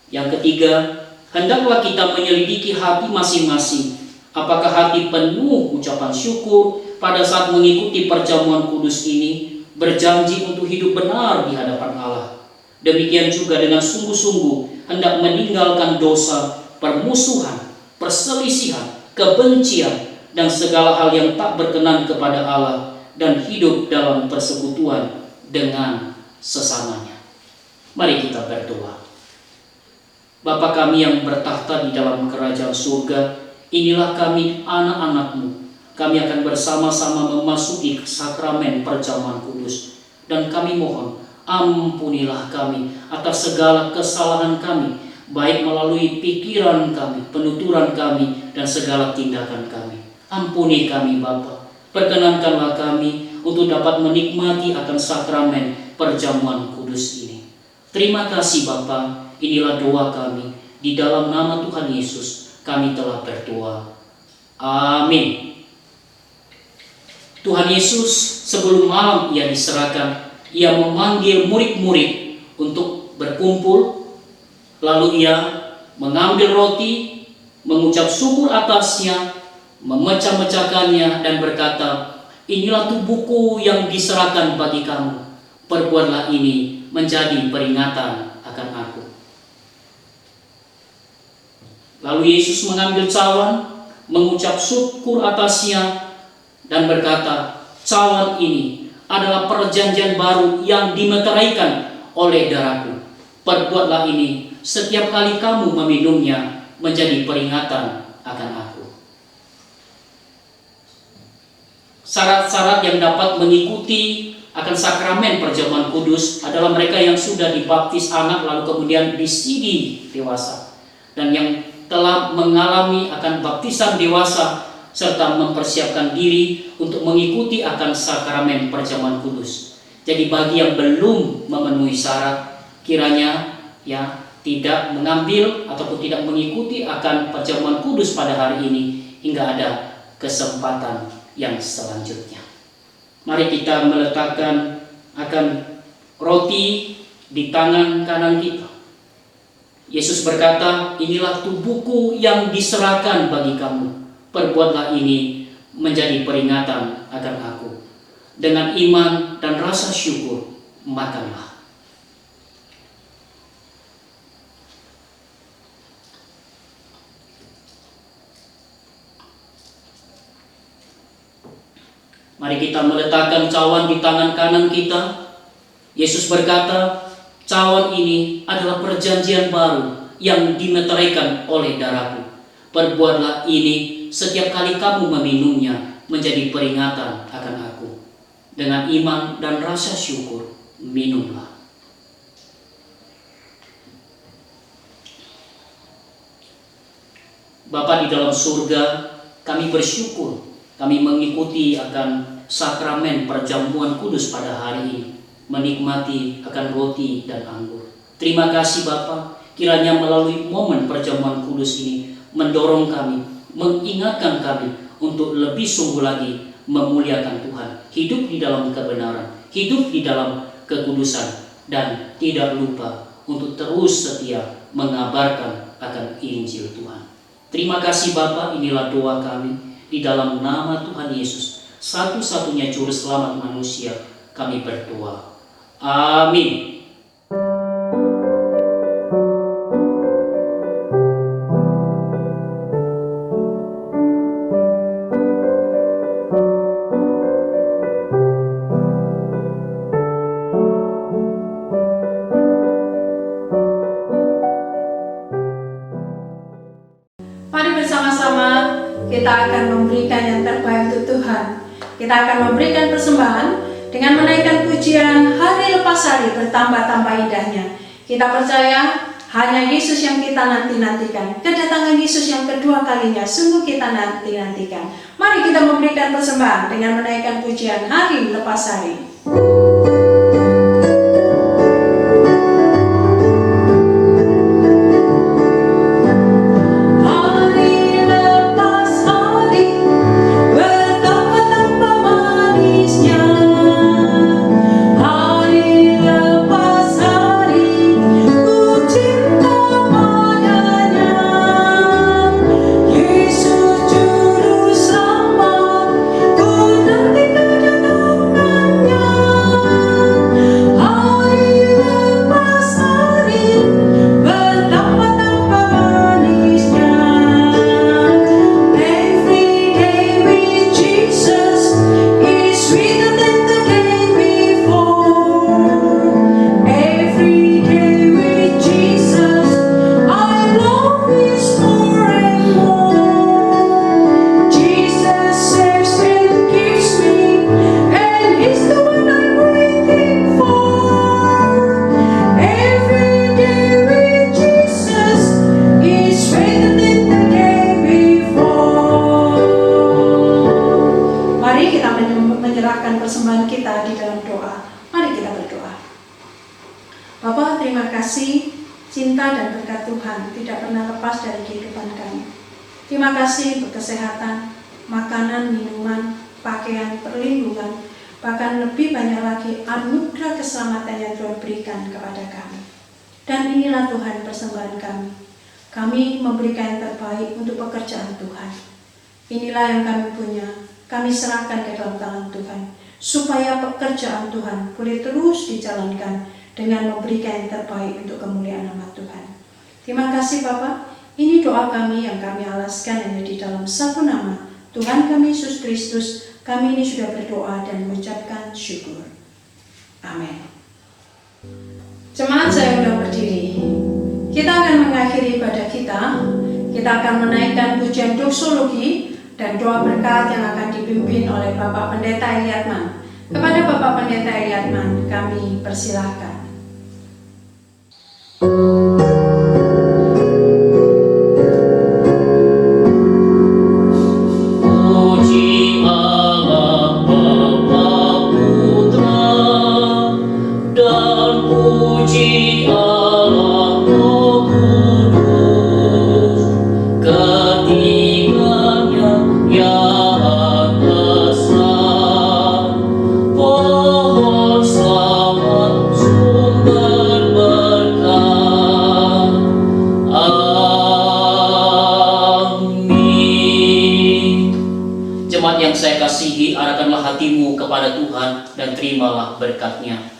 Yang ketiga, hendaklah kita menyelidiki hati masing-masing, apakah hati penuh ucapan syukur pada saat mengikuti perjamuan kudus ini, berjanji untuk hidup benar di hadapan Allah. Demikian juga dengan sungguh-sungguh hendak meninggalkan dosa, permusuhan, perselisihan, kebencian, dan segala hal yang tak berkenan kepada Allah, dan hidup dalam persekutuan dengan sesamanya. Mari kita berdoa. Bapa kami yang bertahta di dalam kerajaan surga, inilah kami anak-anak-Mu. Kami akan bersama-sama memasuki sakramen perjamuan kudus, dan kami mohon ampunilah kami atas segala kesalahan kami, baik melalui pikiran kami, penuturan kami, dan segala tindakan kami. Ampuni kami Bapa, perkenankanlah kami untuk dapat menikmati akan sakramen perjamuan kudus ini. Terima kasih Bapa, inilah doa kami, di dalam nama Tuhan Yesus kami telah berdoa. Amin. Tuhan Yesus sebelum malam Ia diserahkan, Ia memanggil murid-murid untuk berkumpul, lalu Ia mengambil roti, mengucap syukur atasnya, memecah-mecahkannya dan berkata, inilah tubuhku yang diserahkan bagi kamu, perbuatlah ini menjadi peringatan akan aku. Lalu Yesus mengambil cawan, mengucap syukur atasnya dan berkata, cawan ini adalah perjanjian baru yang dimeteraikan oleh darahku. Perbuatlah ini setiap kali kamu meminumnya menjadi peringatan akan aku. Syarat-syarat yang dapat mengikuti akan sakramen perjamuan kudus adalah mereka yang sudah dibaptis anak lalu kemudian disidi dewasa, dan yang telah mengalami akan baptisan dewasa serta mempersiapkan diri untuk mengikuti akan sakramen perjamuan kudus. Jadi bagi yang belum memenuhi syarat, kiranya ya tidak mengambil ataupun tidak mengikuti akan perjamuan kudus pada hari ini hingga ada kesempatan yang selanjutnya. Mari kita meletakkan akan roti di tangan kanan kita. Yesus berkata, inilah tubuhku yang diserahkan bagi kamu. Perbuatlah ini menjadi peringatan akan aku. Dengan iman dan rasa syukur, makanlah. Mari kita meletakkan cawan di tangan kanan kita. Yesus berkata, cawan ini adalah perjanjian baru yang dimeteraikan oleh darahku. Perbuatlah ini setiap kali kamu meminumnya menjadi peringatan akan aku. Dengan iman dan rasa syukur, minumlah. Bapa di dalam surga, kami bersyukur kami mengikuti akan sakramen perjamuan kudus pada hari ini, menikmati akan roti dan anggur. Terima kasih Bapa, kiranya melalui momen perjamuan kudus ini mendorong kami, mengingatkan kami untuk lebih sungguh lagi memuliakan Tuhan, hidup di dalam kebenaran, hidup di dalam kekudusan, dan tidak lupa untuk terus setia mengabarkan akan Injil Tuhan. Terima kasih Bapa, inilah doa kami di dalam nama Tuhan Yesus, satu-satunya juru selamat manusia, kami berdoa. Amin. Mari bersama-sama kita akan memberikan yang terbaik untuk Tuhan. Kita akan memberikan persembahan dengan menaikkan pujian hari lepas hari bertambah-tambah indahnya. Kita percaya hanya Yesus yang kita nanti-nantikan. Kedatangan Yesus yang kedua kalinya sungguh kita nanti-nantikan. Mari kita memberikan persembahan dengan menaikkan pujian hari lepas hari. Persembahan kita di dalam doa. Mari kita berdoa. Bapa, terima kasih cinta dan berkat Tuhan tidak pernah lepas dari kehidupan kami. Terima kasih untuk kesehatan, makanan, minuman, pakaian, perlindungan, bahkan lebih banyak lagi anugerah keselamatan yang Tuhan berikan kepada kami. Dan inilah Tuhan persembahan kami. Kami memberikan yang terbaik untuk pekerjaan Tuhan. Inilah yang kami punya. Kami serahkan ke dalam tangan Tuhan, supaya pekerjaan Tuhan boleh terus dijalankan dengan memberikan yang terbaik untuk kemuliaan nama Tuhan. Terima kasih Bapak. Ini doa kami yang kami alaskan hanya di dalam satu nama, Tuhan kami Yesus Kristus. Kami ini sudah berdoa dan mengucapkan syukur. Amin. Jemaat saya sudah berdiri. Kita akan mengakhiri ibadah kita. Kita akan menaikkan pujian doksologi dan doa berkat yang akan dipimpin oleh Bapak Pendeta Eliatman. Kepada Bapak Pendeta Eliatman, kami persilahkan. Puji Allah Bapa Putra dan puji Allah Roh Kudus, ketiganya yang esa, pohon selamat sumber berkat. Amin. Jemaat yang saya kasihi, arahkanlah hatimu kepada Tuhan dan terimalah berkat-Nya.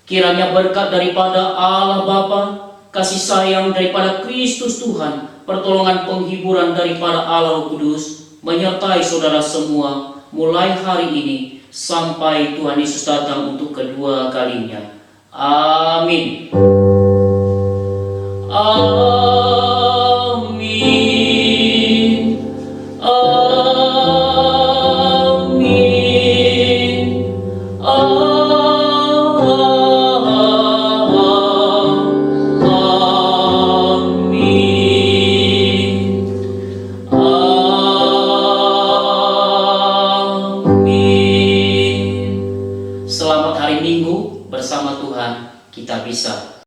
Kiranya berkat daripada Allah Bapa, kasih sayang daripada Kristus Tuhan, pertolongan penghiburan daripada Allah Roh Kudus menyertai saudara semua mulai hari ini sampai Tuhan Yesus datang untuk kedua kalinya. Amin. Amin. Amin. Amin. Selamat hari Minggu bersama Tuhan, kita bisa